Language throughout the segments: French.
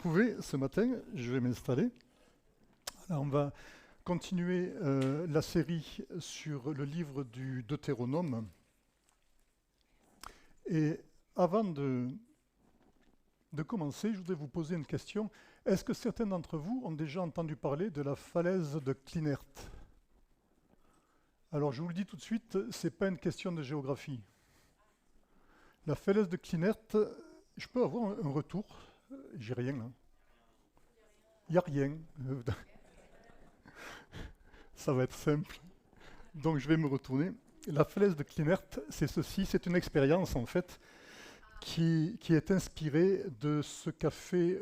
retrouver ce matin. Je vais m'installer. Alors, on va continuer la série sur le livre du Deutéronome. Et avant de commencer, je voudrais vous poser une question. Est-ce que certains d'entre vous ont déjà entendu parler de la falaise de Klinert? Alors, je vous le dis tout de suite, ce n'est pas une question de géographie. La falaise de Klinert, je peux avoir un retour? J'ai rien là. Il n'y a rien. Ça va être simple. Donc je vais me retourner. La falaise de Klinert, c'est ceci, c'est une expérience en fait qui est inspirée de ce qu'a fait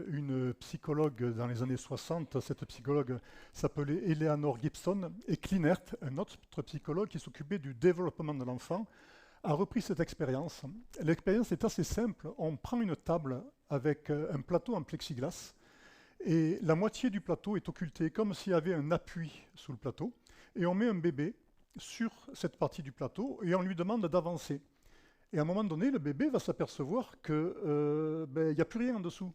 une psychologue dans les années 60. Cette psychologue s'appelait Eleanor Gibson et Klinert, un autre psychologue qui s'occupait du développement de l'enfant, a repris cette expérience. L'expérience est assez simple. On prend une table avec un plateau en plexiglas et la moitié du plateau est occultée comme s'il y avait un appui sous le plateau et on met un bébé sur cette partie du plateau et on lui demande d'avancer. Et à un moment donné, le bébé va s'apercevoir qu'il n'y a plus rien en dessous.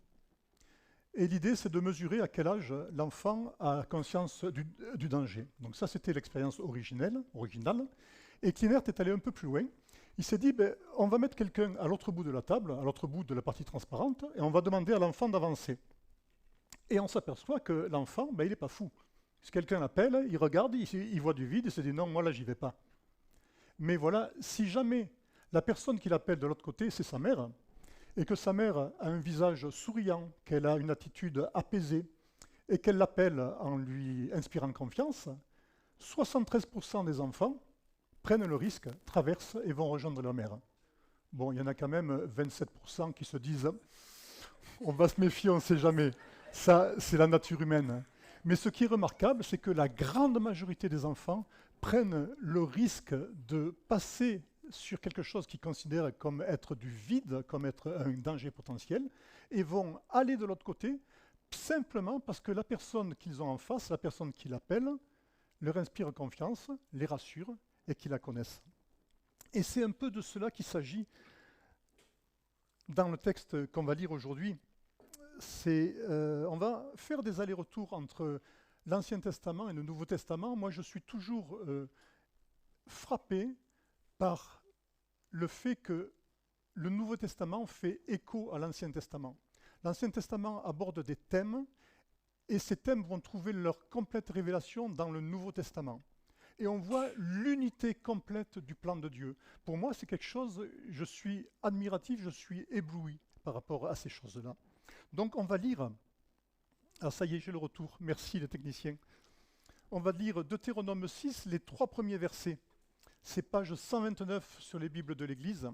Et l'idée, c'est de mesurer à quel âge l'enfant a conscience du danger. Donc ça, c'était l'expérience originale. Et Klinert est allé un peu plus loin. Il s'est dit, on va mettre quelqu'un à l'autre bout de la table, à l'autre bout de la partie transparente, et on va demander à l'enfant d'avancer. Et on s'aperçoit que l'enfant, il n'est pas fou. Si quelqu'un l'appelle, il regarde, il voit du vide, il se dit non, moi là, j'y vais pas. Mais voilà, si jamais la personne qui l'appelle de l'autre côté, c'est sa mère, et que sa mère a un visage souriant, qu'elle a une attitude apaisée, et qu'elle l'appelle en lui inspirant confiance, 73% des enfants prennent le risque, traversent et vont rejoindre leur mère. Bon, il y en a quand même 27% qui se disent on va se méfier, on ne sait jamais. Ça, c'est la nature humaine. Mais ce qui est remarquable, c'est que la grande majorité des enfants prennent le risque de passer sur quelque chose qu'ils considèrent comme être du vide, comme être un danger potentiel, et vont aller de l'autre côté simplement parce que la personne qu'ils ont en face, la personne qui l'appelle, leur inspire confiance, les rassure et qu'ils la connaissent. Et c'est un peu de cela qu'il s'agit dans le texte qu'on va lire aujourd'hui. On va faire des allers-retours entre l'Ancien Testament et le Nouveau Testament. Moi, je suis toujours frappé par le fait que le Nouveau Testament fait écho à l'Ancien Testament. L'Ancien Testament aborde des thèmes et ces thèmes vont trouver leur complète révélation dans le Nouveau Testament. Et on voit l'unité complète du plan de Dieu. Pour moi, c'est quelque chose, je suis admiratif, je suis ébloui par rapport à ces choses-là. Donc on va lire, ça y est, j'ai le retour, merci les techniciens. On va lire Deutéronome 6, les 3 premiers versets. C'est page 129 sur les Bibles de l'Église.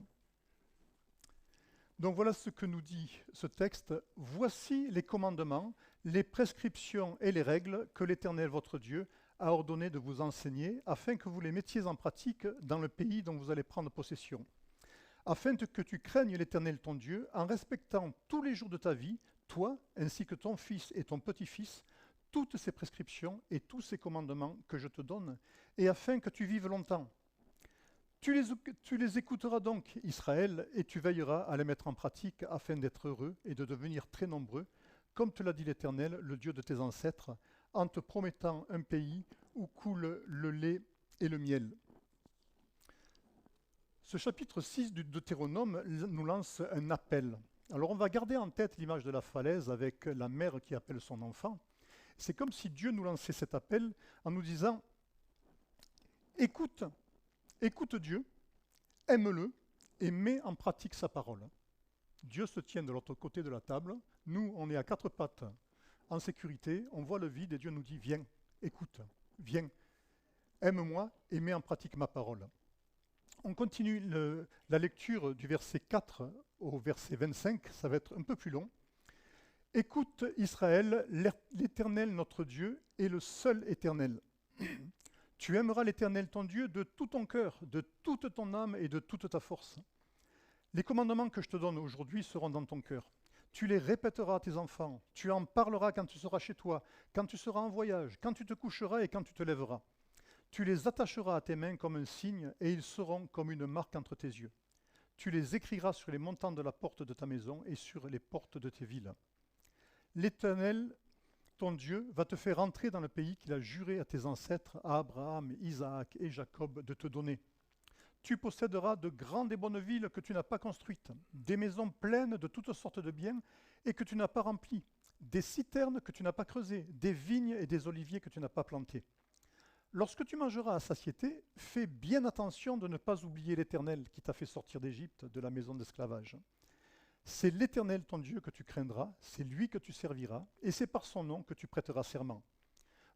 Donc voilà ce que nous dit ce texte. Voici les commandements, les prescriptions et les règles que l'Éternel votre Dieu a ordonné de vous enseigner, afin que vous les mettiez en pratique dans le pays dont vous allez prendre possession. Afin que tu craignes l'Éternel ton Dieu, en respectant tous les jours de ta vie, toi, ainsi que ton fils et ton petit-fils, toutes ces prescriptions et tous ces commandements que je te donne, et afin que tu vives longtemps. Tu les écouteras donc, Israël, et tu veilleras à les mettre en pratique afin d'être heureux et de devenir très nombreux, comme te l'a dit l'Éternel, le Dieu de tes ancêtres, en te promettant un pays où coule le lait et le miel. Ce chapitre 6 du Deutéronome nous lance un appel. Alors on va garder en tête l'image de la falaise avec la mère qui appelle son enfant. C'est comme si Dieu nous lançait cet appel en nous disant « Écoute Dieu, aime-le et mets en pratique sa parole. » Dieu se tient de l'autre côté de la table. Nous, on est à 4 pattes en sécurité. On voit le vide et Dieu nous dit « Viens, écoute, viens, aime-moi et mets en pratique ma parole. » On continue la lecture du verset 4 au verset 25, ça va être un peu plus long. Écoute Israël, l'Éternel notre Dieu est le seul Éternel. Tu aimeras l'Éternel ton Dieu de tout ton cœur, de toute ton âme et de toute ta force. Les commandements que je te donne aujourd'hui seront dans ton cœur. Tu les répéteras à tes enfants, tu en parleras quand tu seras chez toi, quand tu seras en voyage, quand tu te coucheras et quand tu te lèveras. Tu les attacheras à tes mains comme un signe, et ils seront comme une marque entre tes yeux. Tu les écriras sur les montants de la porte de ta maison et sur les portes de tes villes. L'Éternel, ton Dieu, va te faire entrer dans le pays qu'il a juré à tes ancêtres, à Abraham, Isaac et Jacob, de te donner. Tu posséderas de grandes et bonnes villes que tu n'as pas construites, des maisons pleines de toutes sortes de biens et que tu n'as pas remplies, des citernes que tu n'as pas creusées, des vignes et des oliviers que tu n'as pas plantés. Lorsque tu mangeras à satiété, fais bien attention de ne pas oublier l'Éternel qui t'a fait sortir d'Égypte, de la maison d'esclavage. C'est l'Éternel ton Dieu que tu craindras, c'est lui que tu serviras, et c'est par son nom que tu prêteras serment.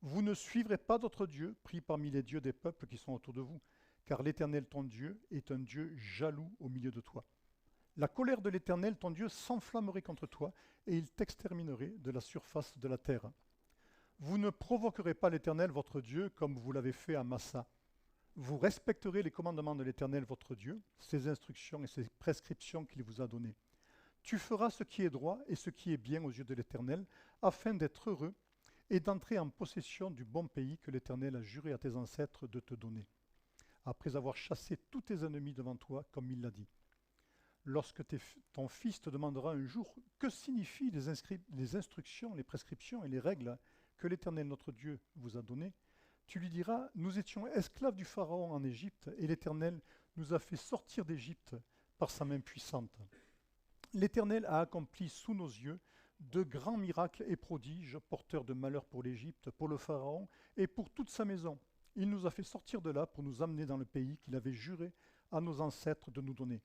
Vous ne suivrez pas d'autres dieux pris parmi les dieux des peuples qui sont autour de vous, car l'Éternel ton Dieu est un Dieu jaloux au milieu de toi. La colère de l'Éternel ton Dieu s'enflammerait contre toi, et il t'exterminerait de la surface de la terre. Vous ne provoquerez pas l'Éternel votre Dieu comme vous l'avez fait à Massa. Vous respecterez les commandements de l'Éternel votre Dieu, ses instructions et ses prescriptions qu'il vous a données. Tu feras ce qui est droit et ce qui est bien aux yeux de l'Éternel, afin d'être heureux et d'entrer en possession du bon pays que l'Éternel a juré à tes ancêtres de te donner, après avoir chassé tous tes ennemis devant toi, comme il l'a dit. Lorsque ton fils te demandera un jour que signifient les instructions, les prescriptions et les règles que l'Éternel notre Dieu vous a données, tu lui diras, nous étions esclaves du Pharaon en Égypte, et l'Éternel nous a fait sortir d'Égypte par sa main puissante. L'Éternel a accompli sous nos yeux de grands miracles et prodiges, porteurs de malheur pour l'Égypte, pour le Pharaon et pour toute sa maison. Il nous a fait sortir de là pour nous amener dans le pays qu'il avait juré à nos ancêtres de nous donner.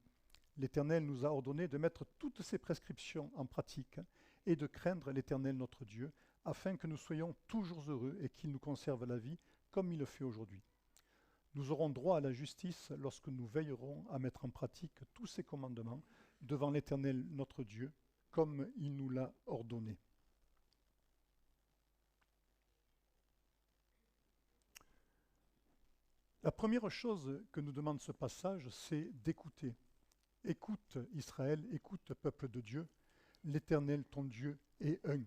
L'Éternel nous a ordonné de mettre toutes ces prescriptions en pratique et de craindre l'Éternel notre Dieu, afin que nous soyons toujours heureux et qu'il nous conserve la vie comme il le fait aujourd'hui. Nous aurons droit à la justice lorsque nous veillerons à mettre en pratique tous ces commandements devant l'Éternel notre Dieu, comme il nous l'a ordonné. La première chose que nous demande ce passage, c'est d'écouter. Écoute Israël, écoute peuple de Dieu, l'Éternel ton Dieu est un.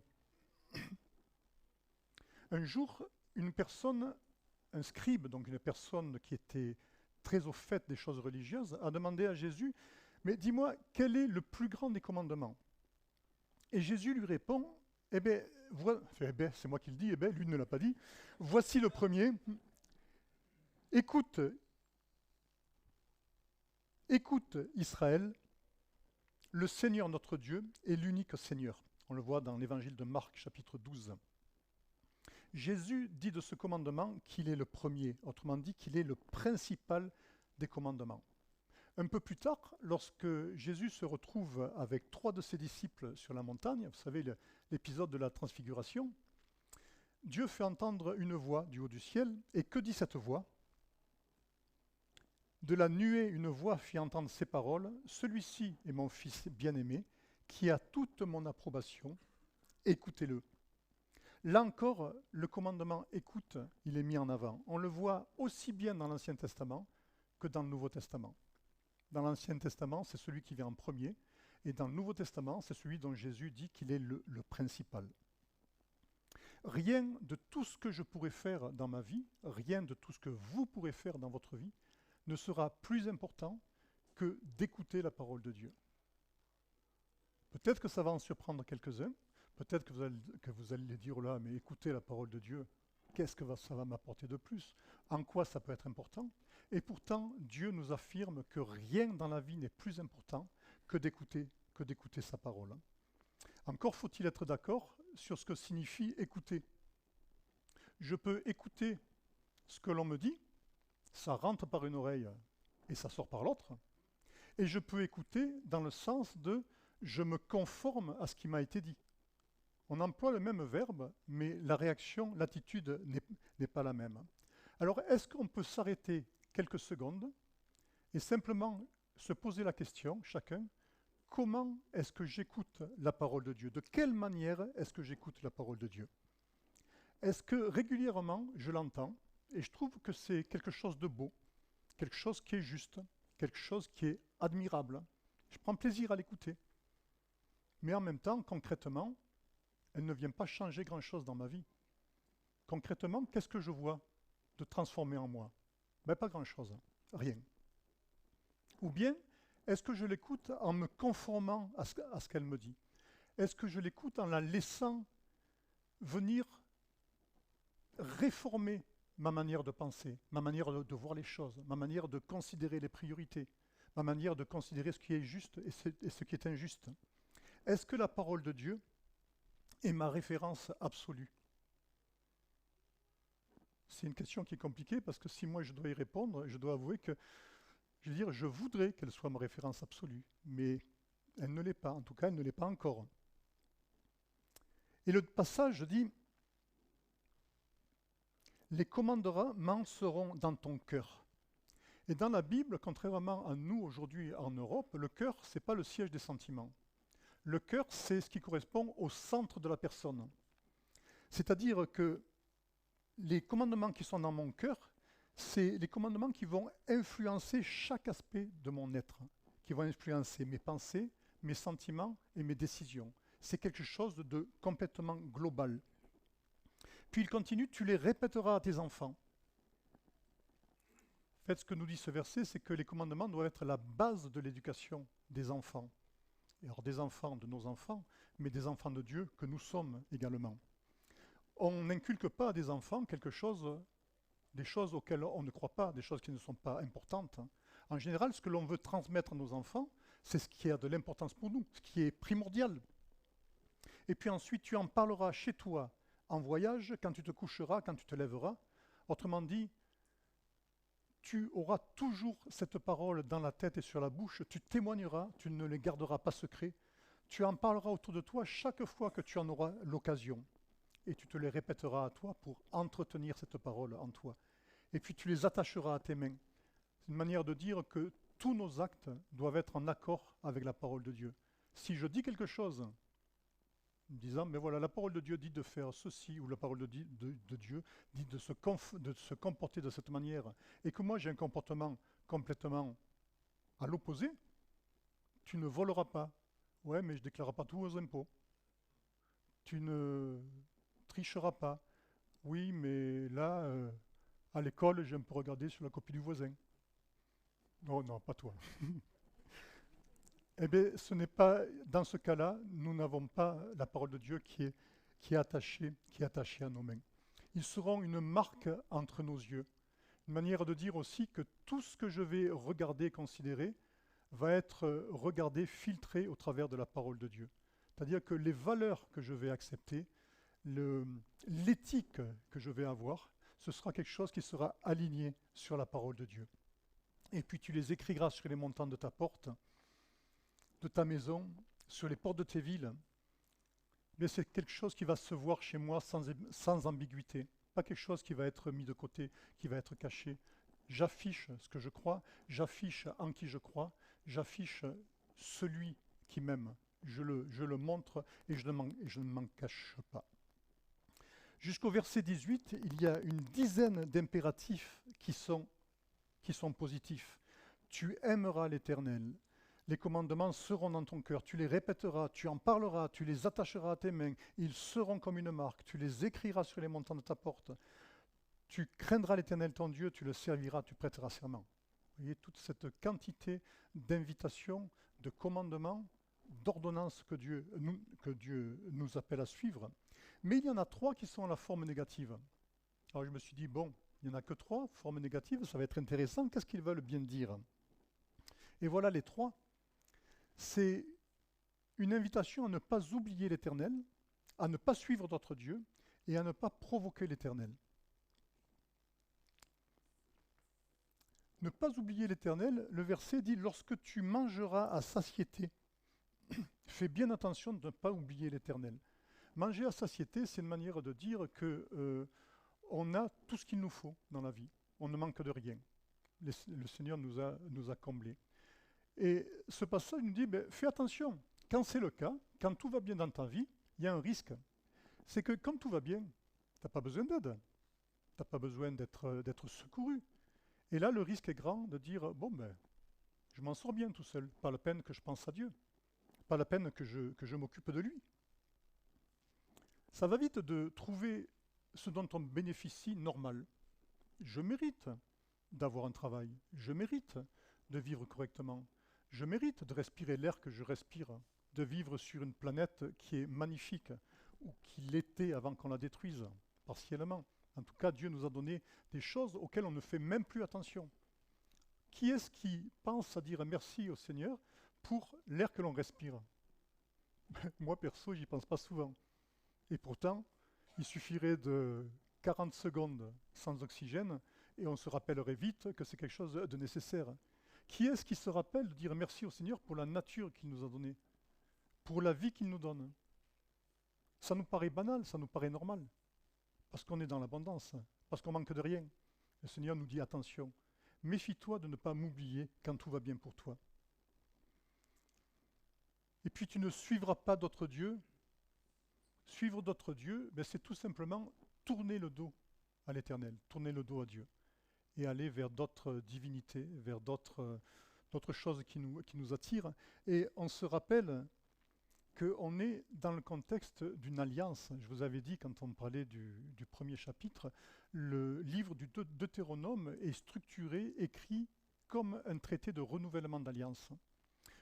Un jour, une personne, un scribe, donc une personne qui était très au fait des choses religieuses, a demandé à Jésus, mais dis-moi, quel est le plus grand des commandements? Et Jésus lui répond, c'est moi qui le dis, lui ne l'a pas dit, voici le premier, écoute Israël, le Seigneur notre Dieu est l'unique Seigneur. On le voit dans l'évangile de Marc chapitre 12. Jésus dit de ce commandement qu'il est le premier, autrement dit qu'il est le principal des commandements. Un peu plus tard, lorsque Jésus se retrouve avec 3 de ses disciples sur la montagne, vous savez l'épisode de la transfiguration, Dieu fait entendre une voix du haut du ciel, et que dit cette voix? De la nuée, une voix fit entendre ces paroles, « Celui-ci est mon Fils bien-aimé, qui a toute mon approbation, écoutez-le. » Là encore, le commandement « écoute », il est mis en avant. On le voit aussi bien dans l'Ancien Testament que dans le Nouveau Testament. Dans l'Ancien Testament, c'est celui qui vient en premier, et dans le Nouveau Testament, c'est celui dont Jésus dit qu'il est le principal. Rien de tout ce que je pourrais faire dans ma vie, rien de tout ce que vous pourrez faire dans votre vie, ne sera plus important que d'écouter la parole de Dieu. Peut-être que ça va en surprendre quelques-uns, peut-être que vous allez dire, oh là, mais écoutez la parole de Dieu, qu'est-ce que ça va m'apporter de plus? En quoi ça peut être important? Et pourtant, Dieu nous affirme que rien dans la vie n'est plus important que d'écouter sa parole. Encore faut-il être d'accord sur ce que signifie écouter. Je peux écouter ce que l'on me dit, ça rentre par une oreille et ça sort par l'autre, et je peux écouter dans le sens de je me conforme à ce qui m'a été dit. On emploie le même verbe, mais la réaction, l'attitude n'est pas la même. Alors, est-ce qu'on peut s'arrêter quelques secondes et simplement se poser la question, chacun, comment est-ce que j'écoute la parole de Dieu? De quelle manière est-ce que j'écoute la parole de Dieu? Est-ce que régulièrement, je l'entends et je trouve que c'est quelque chose de beau, quelque chose qui est juste, quelque chose qui est admirable. Je prends plaisir à l'écouter. Mais en même temps, concrètement, elle ne vient pas changer grand-chose dans ma vie. Concrètement, qu'est-ce que je vois de transformer en moi? Ben, pas grand-chose, rien. Ou bien, est-ce que je l'écoute en me conformant à ce qu'elle me dit? Est-ce que je l'écoute en la laissant venir réformer ma manière de penser, ma manière de voir les choses, ma manière de considérer les priorités, ma manière de considérer ce qui est juste et ce qui est injuste? Est-ce que la parole de Dieu est ma référence absolue? C'est une question qui est compliquée parce que si moi je dois y répondre, je dois avouer que, je veux dire, je voudrais qu'elle soit ma référence absolue, mais elle ne l'est pas, en tout cas elle ne l'est pas encore. Et le passage dit, les commandements seront dans ton cœur. Et dans la Bible, contrairement à nous aujourd'hui en Europe, le cœur, ce n'est pas le siège des sentiments. Le cœur, c'est ce qui correspond au centre de la personne. C'est-à-dire que les commandements qui sont dans mon cœur, c'est les commandements qui vont influencer chaque aspect de mon être, qui vont influencer mes pensées, mes sentiments et mes décisions. C'est quelque chose de complètement global. Puis il continue, tu les répéteras à tes enfants. En fait, ce que nous dit ce verset, c'est que les commandements doivent être la base de l'éducation des enfants. Et alors des enfants de nos enfants, mais des enfants de Dieu que nous sommes également. On n'inculque pas à des enfants quelque chose, des choses auxquelles on ne croit pas, des choses qui ne sont pas importantes. En général, ce que l'on veut transmettre à nos enfants, c'est ce qui a de l'importance pour nous, ce qui est primordial. Et puis ensuite, tu en parleras chez toi, en voyage, quand tu te coucheras, quand tu te lèveras. Autrement dit, tu auras toujours cette parole dans la tête et sur la bouche, tu témoigneras, tu ne les garderas pas secrets, tu en parleras autour de toi chaque fois que tu en auras l'occasion. Et tu te les répéteras à toi pour entretenir cette parole en toi. Et puis tu les attacheras à tes mains. C'est une manière de dire que tous nos actes doivent être en accord avec la parole de Dieu. Si je dis quelque chose, disant, mais voilà, la parole de Dieu dit de faire ceci, ou la parole de Dieu dit de se comporter de cette manière, et que moi j'ai un comportement complètement à l'opposé, tu ne voleras pas. Ouais, mais je ne déclarerai pas tous aux impôts. Tu ne tricheras pas. Oui, mais là, à l'école, j'ai un peu regardé sur la copie du voisin. Non, non, pas toi. Eh bien, ce n'est pas, dans ce cas-là, nous n'avons pas la parole de Dieu qui est attachée à nos mains. Ils seront une marque entre nos yeux. Une manière de dire aussi que tout ce que je vais regarder, considérer, va être regardé, filtré au travers de la parole de Dieu. C'est-à-dire que les valeurs que je vais accepter, l'éthique que je vais avoir, ce sera quelque chose qui sera aligné sur la parole de Dieu. Et puis tu les écriras sur les montants de ta porte, de ta maison, sur les portes de tes villes. Mais c'est quelque chose qui va se voir chez moi sans ambiguïté. Pas quelque chose qui va être mis de côté, qui va être caché. J'affiche ce que je crois, j'affiche en qui je crois, j'affiche celui qui m'aime. Je le montre et je ne m'en cache pas. Jusqu'au verset 18, il y a une dizaine d'impératifs qui sont positifs. Tu aimeras l'Éternel. Les commandements seront dans ton cœur. Tu les répéteras, tu en parleras, tu les attacheras à tes mains. Ils seront comme une marque. Tu les écriras sur les montants de ta porte. Tu craindras l'Éternel ton Dieu, tu le serviras, tu prêteras serment. Vous voyez toute cette quantité d'invitations, de commandements, d'ordonnances que Dieu nous appelle à suivre. Mais il y en a 3 qui sont à la forme négative. Alors je me suis dit, bon, il n'y en a que 3 formes négatives, ça va être intéressant, qu'est-ce qu'ils veulent bien dire? Et voilà les 3. C'est une invitation à ne pas oublier l'Éternel, à ne pas suivre d'autres dieux et à ne pas provoquer l'Éternel. Ne pas oublier l'Éternel, le verset dit « Lorsque tu mangeras à satiété, fais bien attention de ne pas oublier l'Éternel. » Manger à satiété, c'est une manière de dire que on a tout ce qu'il nous faut dans la vie. On ne manque de rien. Le Seigneur nous a comblés. Et ce passage nous dit, fais attention, quand c'est le cas, quand tout va bien dans ta vie, il y a un risque. C'est que quand tout va bien, tu n'as pas besoin d'aide, tu n'as pas besoin d'être secouru. Et là, le risque est grand de dire, bon je m'en sors bien tout seul, pas la peine que je pense à Dieu, pas la peine que je m'occupe de lui. Ça va vite de trouver ce dont on bénéficie normal. Je mérite d'avoir un travail, je mérite de vivre correctement, je mérite de respirer l'air que je respire, de vivre sur une planète qui est magnifique, ou qui l'était avant qu'on la détruise, partiellement. En tout cas, Dieu nous a donné des choses auxquelles on ne fait même plus attention. Qui est-ce qui pense à dire merci au Seigneur pour l'air que l'on respire? Moi, perso, j'y pense pas souvent. Et pourtant, il suffirait de 40 secondes sans oxygène et on se rappellerait vite que c'est quelque chose de nécessaire. Qui est-ce qui se rappelle de dire merci au Seigneur pour la nature qu'il nous a donnée, pour la vie qu'il nous donne? Ça nous paraît banal, ça nous paraît normal, parce qu'on est dans l'abondance, parce qu'on manque de rien. Le Seigneur nous dit attention, méfie-toi de ne pas m'oublier quand tout va bien pour toi. Et puis tu ne suivras pas d'autres dieux. Suivre d'autres dieux, ben, c'est tout simplement tourner le dos à l'Éternel, tourner le dos à Dieu, et aller vers d'autres divinités, vers d'autres choses qui nous attirent. Et on se rappelle qu'on est dans le contexte d'une alliance. Je vous avais dit, quand on parlait du premier chapitre, le livre du Deutéronome est structuré, écrit comme un traité de renouvellement d'alliance.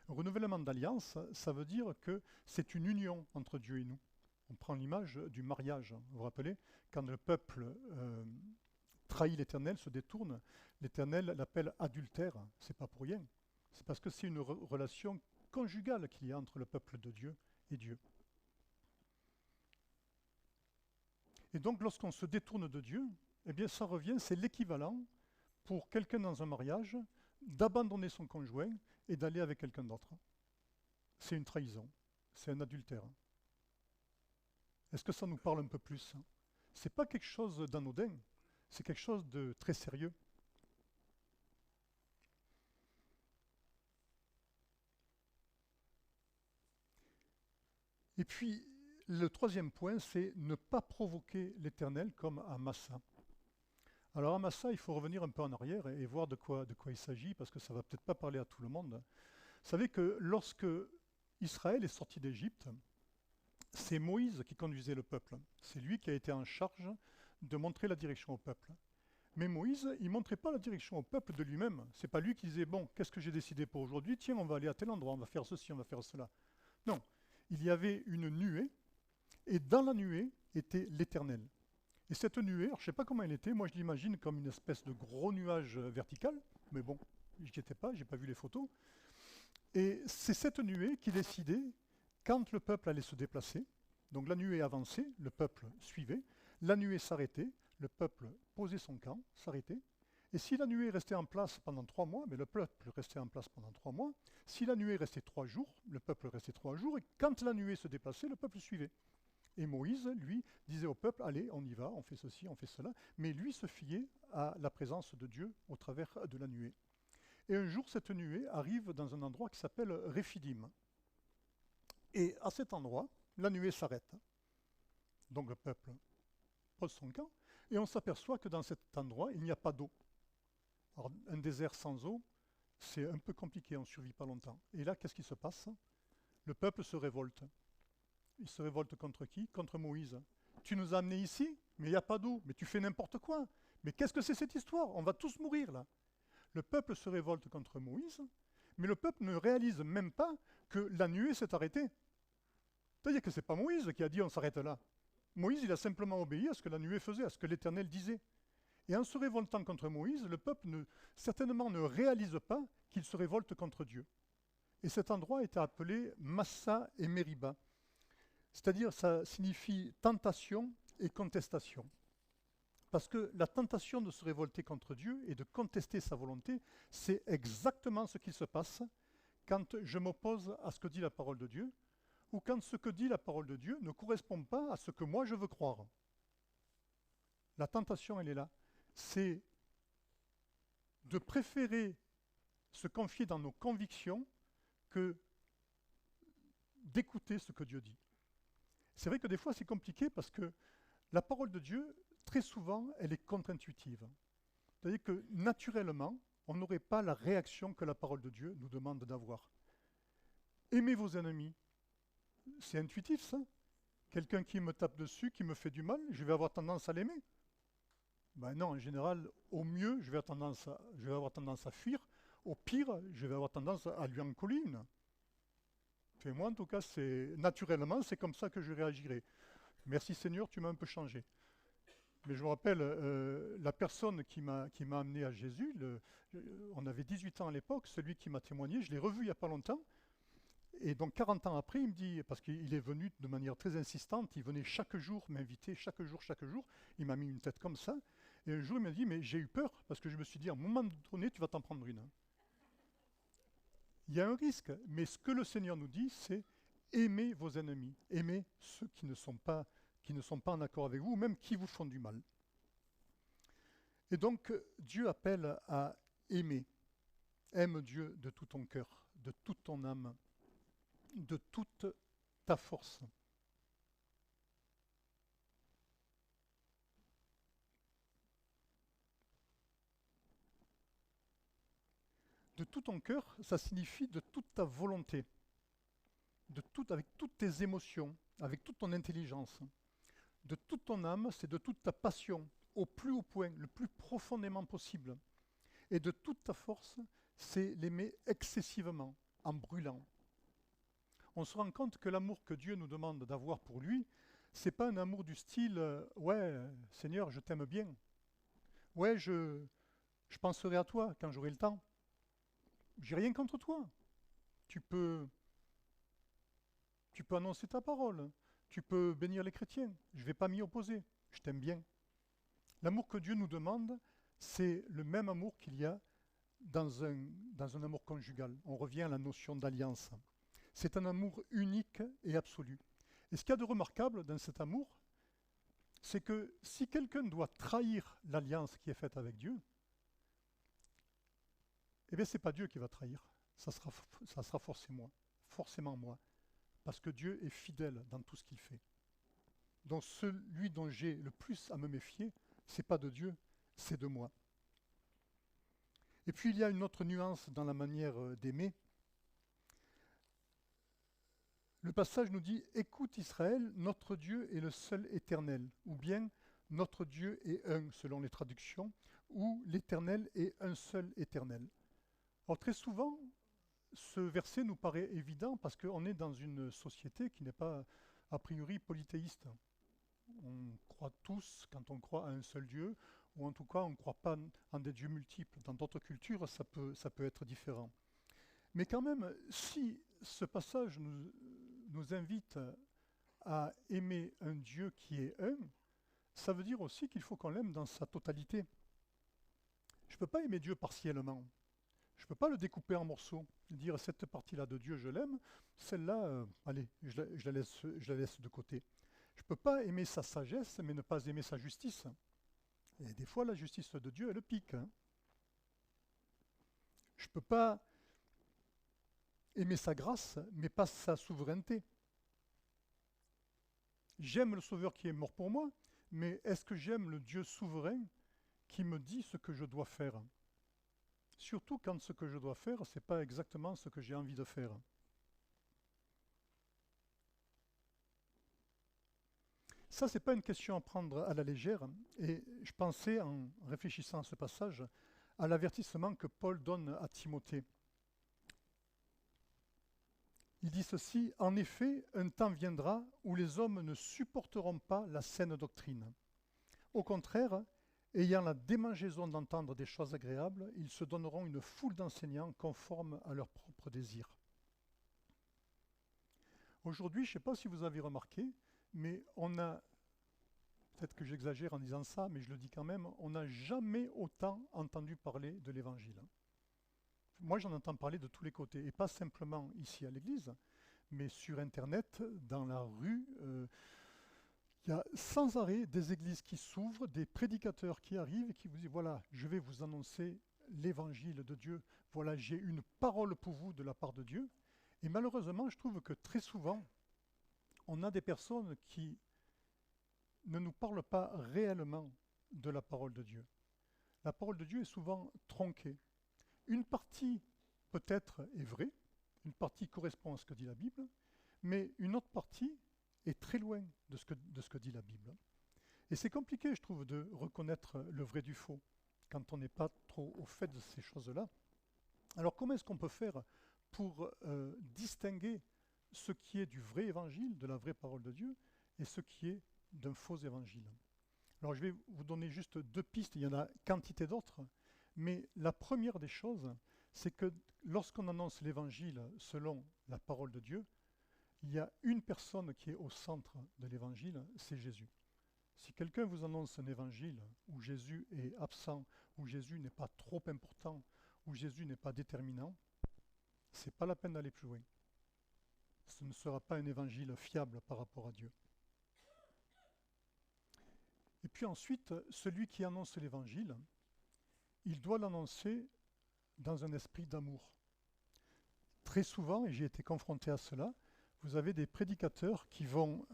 Un renouvellement d'alliance, ça veut dire que c'est une union entre Dieu et nous. On prend l'image du mariage. Vous vous rappelez, quand le peuple trahit l'Éternel, se détourne, l'Éternel l'appelle adultère. C'est pas pour rien. C'est parce que c'est une relation conjugale qu'il y a entre le peuple de Dieu et Dieu. Et donc, lorsqu'on se détourne de Dieu, eh bien, ça revient, c'est l'équivalent pour quelqu'un dans un mariage d'abandonner son conjoint et d'aller avec quelqu'un d'autre. C'est une trahison, c'est un adultère. Est-ce que ça nous parle un peu plus? C'est pas quelque chose d'anodin, c'est quelque chose de très sérieux. Et puis, le troisième point, c'est ne pas provoquer l'Éternel comme à Massa. Alors à Massa, il faut revenir un peu en arrière et voir de quoi il s'agit, parce que ça ne va peut-être pas parler à tout le monde. Vous savez que lorsque Israël est sorti d'Égypte, c'est Moïse qui conduisait le peuple. C'est lui qui a été en charge de montrer la direction au peuple. Mais Moïse, il ne montrait pas la direction au peuple de lui-même. C'est pas lui qui disait, bon, qu'est-ce que j'ai décidé pour aujourd'hui? Tiens, on va aller à tel endroit, on va faire ceci, on va faire cela. Non, il y avait une nuée, et dans la nuée était l'Éternel. Et cette nuée, alors je ne sais pas comment elle était, moi je l'imagine comme une espèce de gros nuage vertical, mais bon, j'y étais pas, j'ai pas vu les photos. Et c'est cette nuée qui décidait quand le peuple allait se déplacer. Donc la nuée avançait, le peuple suivait, la nuée s'arrêtait, le peuple posait son camp, s'arrêtait. Et si la nuée restait en place pendant 3 mois, mais le peuple restait en place pendant 3 mois. Si la nuée restait 3 jours, le peuple restait 3 jours. Et quand la nuée se déplaçait, le peuple suivait. Et Moïse, lui, disait au peuple, allez, on y va, on fait ceci, on fait cela. Mais lui se fiait à la présence de Dieu au travers de la nuée. Et un jour, cette nuée arrive dans un endroit qui s'appelle Réphidim. Et à cet endroit, la nuée s'arrête. Donc le peuple pose son camp, et on s'aperçoit que dans cet endroit, il n'y a pas d'eau. Alors, un désert sans eau, c'est un peu compliqué, on ne survit pas longtemps. Et là, qu'est-ce qui se passe? Le peuple se révolte. Il se révolte contre qui? Contre Moïse. Tu nous as amenés ici, mais il n'y a pas d'eau. Mais tu fais n'importe quoi. Mais qu'est-ce que c'est cette histoire? On va tous mourir là. Le peuple se révolte contre Moïse, mais le peuple ne réalise même pas que la nuée s'est arrêtée. C'est-à-dire que ce n'est pas Moïse qui a dit on s'arrête là. Moïse, il a simplement obéi à ce que la nuée faisait, à ce que l'Éternel disait. Et en se révoltant contre Moïse, le peuple certainement ne réalise pas qu'il se révolte contre Dieu. Et cet endroit était appelé Massa et Mériba. C'est-à-dire, ça signifie tentation et contestation. Parce que la tentation de se révolter contre Dieu et de contester sa volonté, c'est exactement ce qui se passe quand je m'oppose à ce que dit la parole de Dieu, ou quand ce que dit la parole de Dieu ne correspond pas à ce que moi je veux croire. La tentation, elle est là. C'est de préférer se confier dans nos convictions que d'écouter ce que Dieu dit. C'est vrai que des fois c'est compliqué parce que la parole de Dieu, très souvent, elle est contre-intuitive. C'est-à-dire que naturellement, on n'aurait pas la réaction que la parole de Dieu nous demande d'avoir. Aimez vos ennemis. C'est intuitif ça. Quelqu'un qui me tape dessus, qui me fait du mal, je vais avoir tendance à l'aimer. Ben non, en général, au mieux, je vais avoir tendance à fuir. Au pire, je vais avoir tendance à lui en coller une. Enfin, moi, en tout cas, c'est naturellement, c'est comme ça que je réagirais. Merci Seigneur, tu m'as un peu changé. Mais je me rappelle, la personne qui m'a amené à Jésus, on avait 18 ans à l'époque, celui qui m'a témoigné, je l'ai revu il n'y a pas longtemps. Et donc 40 ans après, il me dit, parce qu'il est venu de manière très insistante, il venait chaque jour m'inviter, chaque jour, il m'a mis une tête comme ça. Et un jour, il m'a dit, mais j'ai eu peur, parce que je me suis dit, à un moment donné, tu vas t'en prendre une. Il y a un risque, mais ce que le Seigneur nous dit, c'est aimez vos ennemis, aimez ceux qui ne sont pas en accord avec vous, ou même qui vous font du mal. Et donc, Dieu appelle à aimer. Aime Dieu de tout ton cœur, de toute ton âme, de toute ta force. De tout ton cœur, ça signifie de toute ta volonté, avec toutes tes émotions, avec toute ton intelligence. De toute ton âme, c'est de toute ta passion, au plus haut point, le plus profondément possible. Et de toute ta force, c'est l'aimer excessivement, en brûlant. On se rend compte que l'amour que Dieu nous demande d'avoir pour lui, c'est pas un amour du style ouais, Seigneur, je t'aime bien. Ouais, je penserai à toi quand j'aurai le temps. J'ai rien contre toi. Tu peux, tu peux annoncer ta parole. Tu peux bénir les chrétiens. Je ne vais pas m'y opposer. Je t'aime bien. L'amour que Dieu nous demande, c'est le même amour qu'il y a dans un amour conjugal. On revient à la notion d'alliance. C'est un amour unique et absolu. Et ce qu'il y a de remarquable dans cet amour, c'est que si quelqu'un doit trahir l'alliance qui est faite avec Dieu, eh bien, ce n'est pas Dieu qui va trahir. Ça sera forcément moi. Parce que Dieu est fidèle dans tout ce qu'il fait. Donc celui dont j'ai le plus à me méfier, ce n'est pas de Dieu, c'est de moi. Et puis il y a une autre nuance dans la manière d'aimer. Le passage nous dit « Écoute Israël, notre Dieu est le seul éternel » ou bien « Notre Dieu est un » selon les traductions, ou « L'éternel est un seul éternel ». Alors très souvent, ce verset nous paraît évident parce qu'on est dans une société qui n'est pas a priori polythéiste. On croit tous, quand on croit à un seul Dieu, ou en tout cas on ne croit pas en des dieux multiples. Dans d'autres cultures, ça peut être différent. Mais quand même, si ce passage nous invite à aimer un Dieu qui est un, ça veut dire aussi qu'il faut qu'on l'aime dans sa totalité. Je ne peux pas aimer Dieu partiellement. Je ne peux pas le découper en morceaux, dire cette partie-là de Dieu, je l'aime, celle-là, allez, je la laisse de côté. Je ne peux pas aimer sa sagesse, mais ne pas aimer sa justice. Et des fois, la justice de Dieu, elle pique. Je ne peux pas aimer sa grâce, mais pas sa souveraineté. J'aime le Sauveur qui est mort pour moi, mais est-ce que j'aime le Dieu souverain qui me dit ce que je dois faire? Surtout quand ce que je dois faire, ce n'est pas exactement ce que j'ai envie de faire. Ça, ce n'est pas une question à prendre à la légère. Et je pensais, en réfléchissant à ce passage, à l'avertissement que Paul donne à Timothée. Il dit ceci, « En effet, un temps viendra où les hommes ne supporteront pas la saine doctrine. Au contraire, ayant la démangeaison d'entendre des choses agréables, ils se donneront une foule d'enseignants conformes à leurs propres désirs. » Aujourd'hui, je ne sais pas si vous avez remarqué, mais on a, peut-être que j'exagère en disant ça, mais je le dis quand même, on n'a jamais autant entendu parler de l'Évangile. Moi, j'en entends parler de tous les côtés, et pas simplement ici à l'église, mais sur Internet, dans la rue. Il y a sans arrêt des églises qui s'ouvrent, des prédicateurs qui arrivent et qui vous disent, voilà, je vais vous annoncer l'Évangile de Dieu, voilà, j'ai une parole pour vous de la part de Dieu. Et malheureusement, je trouve que très souvent, on a des personnes qui ne nous parlent pas réellement de la parole de Dieu. La parole de Dieu est souvent tronquée. Une partie peut-être est vraie, une partie correspond à ce que dit la Bible, mais une autre partie est très loin de ce que dit la Bible. Et c'est compliqué, je trouve, de reconnaître le vrai du faux quand on n'est pas trop au fait de ces choses-là. Alors comment est-ce qu'on peut faire pour distinguer ce qui est du vrai évangile, de la vraie parole de Dieu, et ce qui est d'un faux évangile. Alors je vais vous donner juste 2 pistes, il y en a quantité d'autres, mais la première des choses, c'est que lorsqu'on annonce l'évangile selon la parole de Dieu, il y a une personne qui est au centre de l'évangile, c'est Jésus. Si quelqu'un vous annonce un évangile où Jésus est absent, où Jésus n'est pas trop important, où Jésus n'est pas déterminant, c'est pas la peine d'aller plus loin. Ce ne sera pas un évangile fiable par rapport à Dieu. Et puis ensuite, celui qui annonce l'évangile, il doit l'annoncer dans un esprit d'amour. Très souvent, et j'ai été confronté à cela, vous avez des prédicateurs qui vont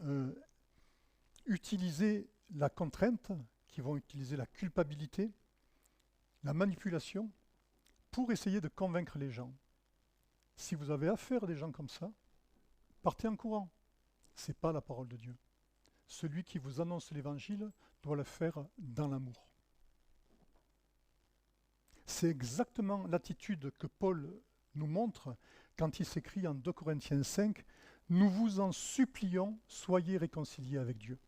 utiliser la contrainte, qui vont utiliser la culpabilité, la manipulation, pour essayer de convaincre les gens. Si vous avez affaire à des gens comme ça, partez en courant. Ce n'est pas la parole de Dieu. Celui qui vous annonce l'évangile doit le faire dans l'amour. C'est exactement l'attitude que Paul nous montre quand il s'écrit en 2 Corinthiens 5, « Nous vous en supplions, soyez réconciliés avec Dieu ».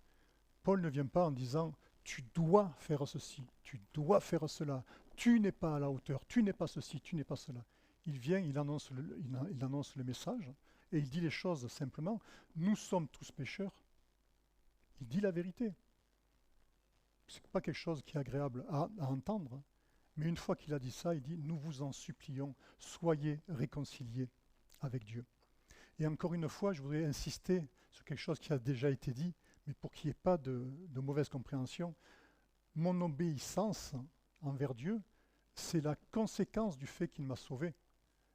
Paul ne vient pas en disant « Tu dois faire ceci, tu dois faire cela, tu n'es pas à la hauteur, tu n'es pas ceci, tu n'es pas cela ». Il vient, il annonce le message et il dit les choses simplement « Nous sommes tous pécheurs ». Il dit la vérité. Ce n'est pas quelque chose qui est agréable à entendre, mais une fois qu'il a dit ça, il dit « Nous vous en supplions, soyez réconciliés avec Dieu ». Et encore une fois, je voudrais insister sur quelque chose qui a déjà été dit, mais pour qu'il n'y ait pas de mauvaise compréhension, mon obéissance envers Dieu, c'est la conséquence du fait qu'il m'a sauvé.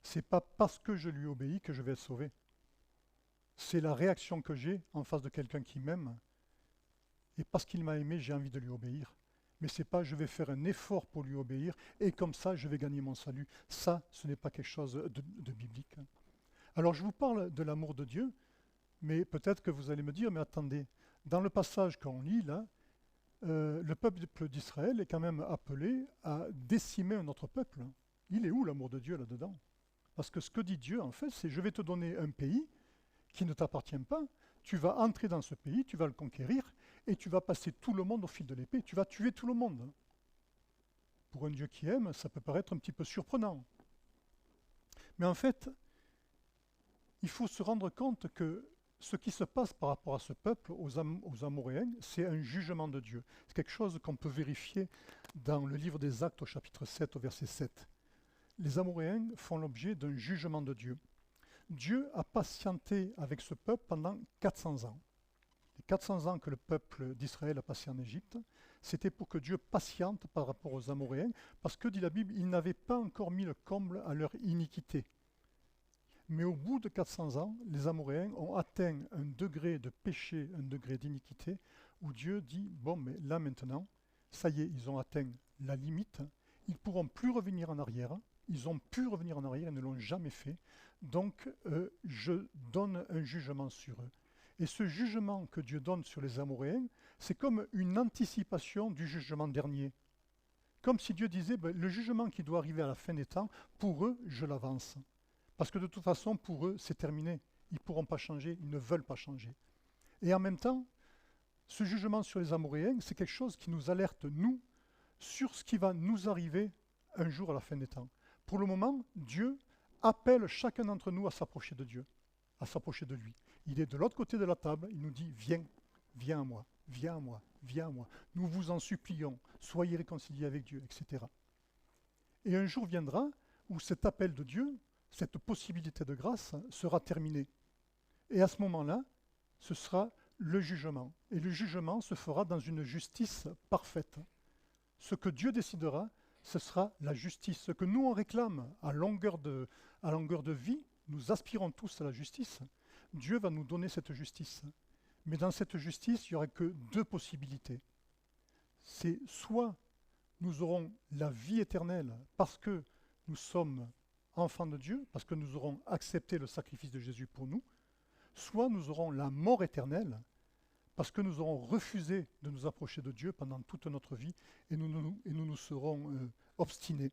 Ce n'est pas parce que je lui obéis que je vais être sauvé. C'est la réaction que j'ai en face de quelqu'un qui m'aime, et parce qu'il m'a aimé, j'ai envie de lui obéir. Mais ce n'est pas je vais faire un effort pour lui obéir, et comme ça je vais gagner mon salut. Ça, ce n'est pas quelque chose de biblique. Alors je vous parle de l'amour de Dieu, mais peut-être que vous allez me dire, mais attendez, dans le passage qu'on lit là, le peuple d'Israël est quand même appelé à décimer un autre peuple. Il est où l'amour de Dieu là-dedans? Parce que ce que dit Dieu, en fait, c'est je vais te donner un pays qui ne t'appartient pas, tu vas entrer dans ce pays, tu vas le conquérir, et tu vas passer tout le monde au fil de l'épée, tu vas tuer tout le monde. Pour un Dieu qui aime, ça peut paraître un petit peu surprenant. Mais en fait, il faut se rendre compte que ce qui se passe par rapport à ce peuple, aux Amoréens, c'est un jugement de Dieu. C'est quelque chose qu'on peut vérifier dans le livre des Actes au chapitre 7, au verset 7. Les Amoréens font l'objet d'un jugement de Dieu. Dieu a patienté avec ce peuple pendant 400 ans. Les 400 ans que le peuple d'Israël a passé en Égypte, c'était pour que Dieu patiente par rapport aux Amoréens, parce que, dit la Bible, ils n'avaient pas encore mis le comble à leur iniquité. Mais au bout de 400 ans, les Amoréens ont atteint un degré de péché, un degré d'iniquité, où Dieu dit, bon, mais là maintenant, ça y est, ils ont atteint la limite, ils ne pourront plus revenir en arrière, ils ont pu revenir en arrière, ils ne l'ont jamais fait, donc je donne un jugement sur eux. Et ce jugement que Dieu donne sur les Amoréens, c'est comme une anticipation du jugement dernier. Comme si Dieu disait, ben, le jugement qui doit arriver à la fin des temps, pour eux, je l'avance. Parce que de toute façon, pour eux, c'est terminé. Ils ne pourront pas changer, ils ne veulent pas changer. Et en même temps, ce jugement sur les Amoréens, c'est quelque chose qui nous alerte, nous, sur ce qui va nous arriver un jour à la fin des temps. Pour le moment, Dieu appelle chacun d'entre nous à s'approcher de Dieu, à s'approcher de lui. Il est de l'autre côté de la table, il nous dit, viens, viens à moi, viens à moi, viens à moi. Nous vous en supplions, soyez réconciliés avec Dieu, etc. Et un jour viendra où cet appel de Dieu, cette possibilité de grâce sera terminée. Et à ce moment-là, ce sera le jugement. Et le jugement se fera dans une justice parfaite. Ce que Dieu décidera, ce sera la justice. Ce que nous on réclame à longueur de vie, nous aspirons tous à la justice. Dieu va nous donner cette justice. Mais dans cette justice, il n'y aura que 2 possibilités. C'est soit nous aurons la vie éternelle parce que nous sommes enfants de Dieu, parce que nous aurons accepté le sacrifice de Jésus pour nous, soit nous aurons la mort éternelle, parce que nous aurons refusé de nous approcher de Dieu pendant toute notre vie, et nous serons obstinés.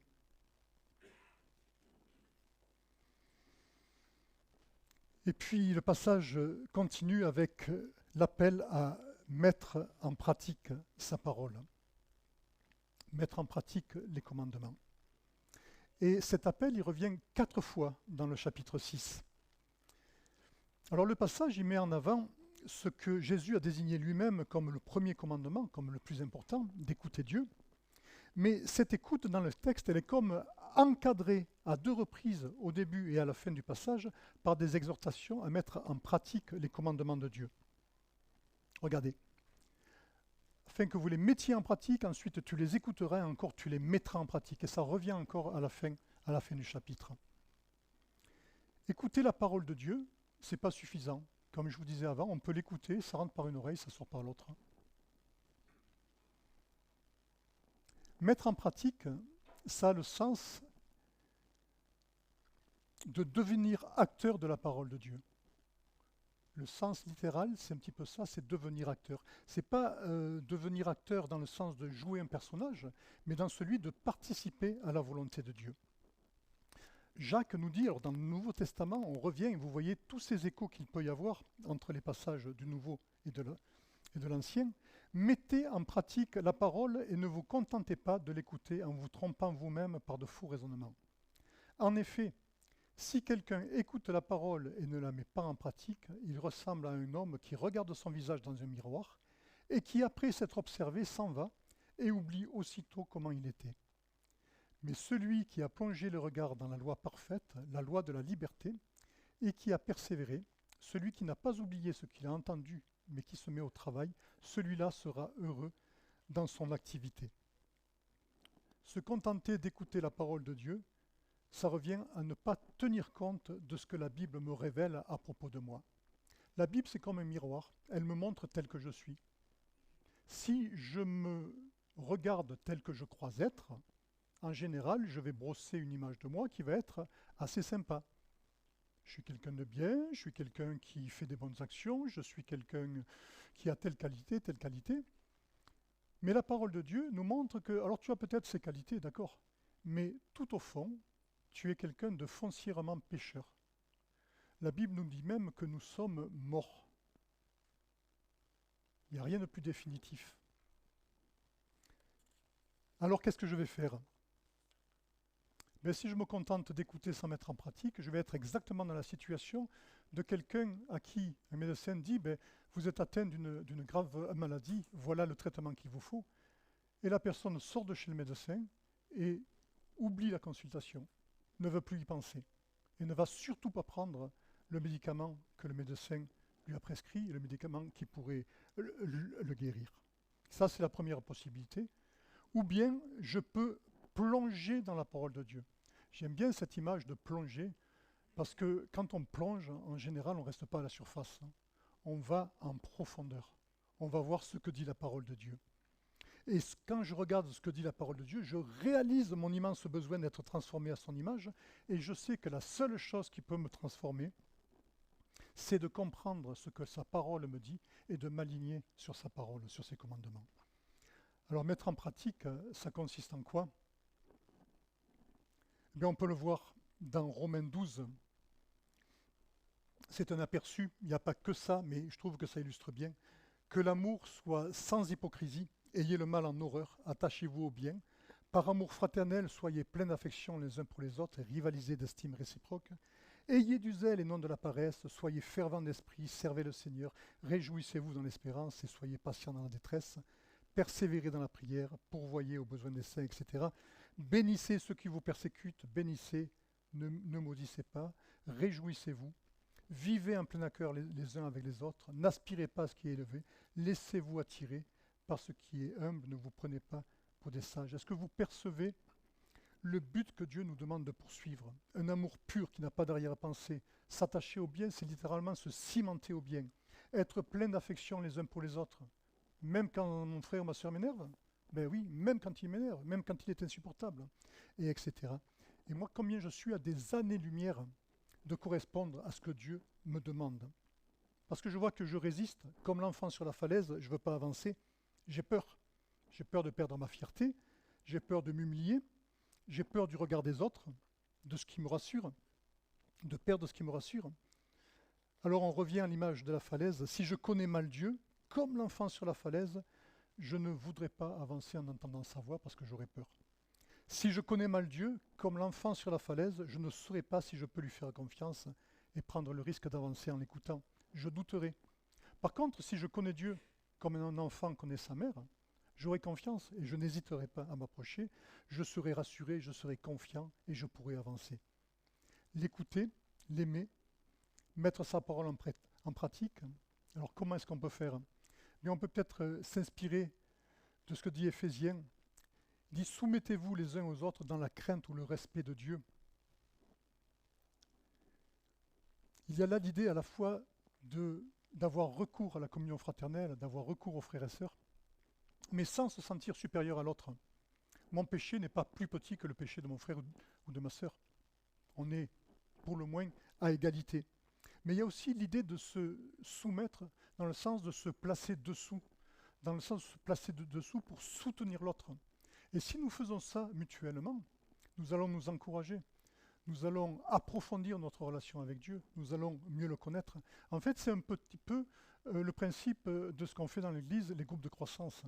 Et puis le passage continue avec l'appel à mettre en pratique sa parole, mettre en pratique les commandements. Et cet appel, il revient 4 fois dans le chapitre 6. Alors le passage, il met en avant ce que Jésus a désigné lui-même comme le premier commandement, comme le plus important, d'écouter Dieu. Mais cette écoute dans le texte, elle est comme encadrée à 2 reprises, au début et à la fin du passage, par des exhortations à mettre en pratique les commandements de Dieu. Regardez. Afin que vous les mettiez en pratique, ensuite tu les écouteras et encore tu les mettras en pratique. Et ça revient encore à la fin du chapitre. Écouter la parole de Dieu, ce n'est pas suffisant. Comme je vous disais avant, on peut l'écouter, ça rentre par une oreille, ça sort par l'autre. Mettre en pratique, ça a le sens de devenir acteur de la parole de Dieu. Le sens littéral, c'est un petit peu ça, c'est devenir acteur. Ce n'est pas devenir acteur dans le sens de jouer un personnage, mais dans celui de participer à la volonté de Dieu. Jacques nous dit, alors dans le Nouveau Testament, on revient et vous voyez tous ces échos qu'il peut y avoir entre les passages du Nouveau et de l'Ancien. Mettez en pratique la parole et ne vous contentez pas de l'écouter en vous trompant vous-même par de faux raisonnements. En effet, si quelqu'un écoute la parole et ne la met pas en pratique, il ressemble à un homme qui regarde son visage dans un miroir et qui, après s'être observé, s'en va et oublie aussitôt comment il était. Mais celui qui a plongé le regard dans la loi parfaite, la loi de la liberté, et qui a persévéré, celui qui n'a pas oublié ce qu'il a entendu, mais qui se met au travail, celui-là sera heureux dans son activité. Se contenter d'écouter la parole de Dieu, ça revient à ne pas tenir compte de ce que la Bible me révèle à propos de moi. La Bible, c'est comme un miroir, elle me montre tel que je suis. Si je me regarde tel que je crois être, en général, je vais brosser une image de moi qui va être assez sympa. Je suis quelqu'un de bien, je suis quelqu'un qui fait des bonnes actions, je suis quelqu'un qui a telle qualité, telle qualité. Mais la parole de Dieu nous montre que, alors tu as peut-être ces qualités, d'accord, mais tout au fond, tu es quelqu'un de foncièrement pécheur. La Bible nous dit même que nous sommes morts. Il n'y a rien de plus définitif. Alors qu'est-ce que je vais faire ? Mais si je me contente d'écouter sans mettre en pratique, je vais être exactement dans la situation de quelqu'un à qui un médecin dit vous êtes atteint d'une grave maladie, voilà le traitement qu'il vous faut. Et la personne sort de chez le médecin et oublie la consultation, ne veut plus y penser et ne va surtout pas prendre le médicament que le médecin lui a prescrit et le médicament qui pourrait le guérir. Ça, c'est la première possibilité. Ou bien, je peux plonger dans la parole de Dieu. J'aime bien cette image de plonger, parce que quand on plonge, en général, on ne reste pas à la surface. On va en profondeur. On va voir ce que dit la parole de Dieu. Et quand je regarde ce que dit la parole de Dieu, je réalise mon immense besoin d'être transformé à son image, et je sais que la seule chose qui peut me transformer, c'est de comprendre ce que sa parole me dit et de m'aligner sur sa parole, sur ses commandements. Alors mettre en pratique, ça consiste en quoi ? Eh bien, on peut le voir dans Romains 12. C'est un aperçu, il n'y a pas que ça, mais je trouve que ça illustre bien. Que l'amour soit sans hypocrisie, ayez le mal en horreur, attachez-vous au bien. Par amour fraternel, soyez pleins d'affection les uns pour les autres et rivalisez d'estime réciproque. Ayez du zèle et non de la paresse, soyez fervents d'esprit, servez le Seigneur, réjouissez-vous dans l'espérance et soyez patients dans la détresse. Persévérez dans la prière, pourvoyez aux besoins des saints, etc. Bénissez ceux qui vous persécutent, bénissez, ne maudissez pas, réjouissez-vous, vivez en plein accord les uns avec les autres, n'aspirez pas à ce qui est élevé, laissez-vous attirer par ce qui est humble, ne vous prenez pas pour des sages. Est-ce que vous percevez le but que Dieu nous demande de poursuivre? Un amour pur qui n'a pas d'arrière-pensée. S'attacher au bien, c'est littéralement se cimenter au bien. Être plein d'affection les uns pour les autres. Même quand mon frère ou ma soeur m'énerve, ben oui, même quand il m'énerve, même quand il est insupportable, et etc. Et moi, combien je suis à des années-lumière de correspondre à ce que Dieu me demande. Parce que je vois que je résiste, comme l'enfant sur la falaise, je ne veux pas avancer, j'ai peur. J'ai peur de perdre ma fierté, j'ai peur de m'humilier, j'ai peur du regard des autres, de ce qui me rassure, de perdre ce qui me rassure. Alors on revient à l'image de la falaise. Si je connais mal Dieu, comme l'enfant sur la falaise, je ne voudrais pas avancer en entendant sa voix parce que j'aurais peur. Si je connais mal Dieu, comme l'enfant sur la falaise, je ne saurais pas si je peux lui faire confiance et prendre le risque d'avancer en l'écoutant. Je douterai. Par contre, si je connais Dieu comme un enfant connaît sa mère, j'aurai confiance et je n'hésiterai pas à m'approcher. Je serai rassuré, je serai confiant et je pourrai avancer. L'écouter, l'aimer, mettre sa parole en pratique. Alors comment est-ce qu'on peut faire? Mais on peut peut-être s'inspirer de ce que dit Éphésiens. Il dit soumettez-vous les uns aux autres dans la crainte ou le respect de Dieu. Il y a là l'idée à la fois d'avoir recours à la communion fraternelle, d'avoir recours aux frères et sœurs, mais sans se sentir supérieur à l'autre. Mon péché n'est pas plus petit que le péché de mon frère ou de ma sœur. On est pour le moins à égalité. Mais il y a aussi l'idée de se soumettre dans le sens de se placer dessous, dans le sens de se placer dessous pour soutenir l'autre. Et si nous faisons ça mutuellement, nous allons nous encourager, nous allons approfondir notre relation avec Dieu, nous allons mieux le connaître. En fait, c'est un petit peu le principe de ce qu'on fait dans l'Église, les groupes de croissance.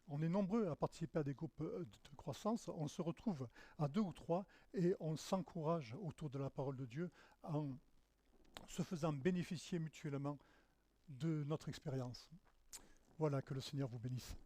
On est nombreux à participer à des groupes de croissance, on se retrouve à 2 ou 3 et on s'encourage autour de la parole de Dieu en se faisant bénéficier mutuellement de notre expérience. Voilà, que le Seigneur vous bénisse.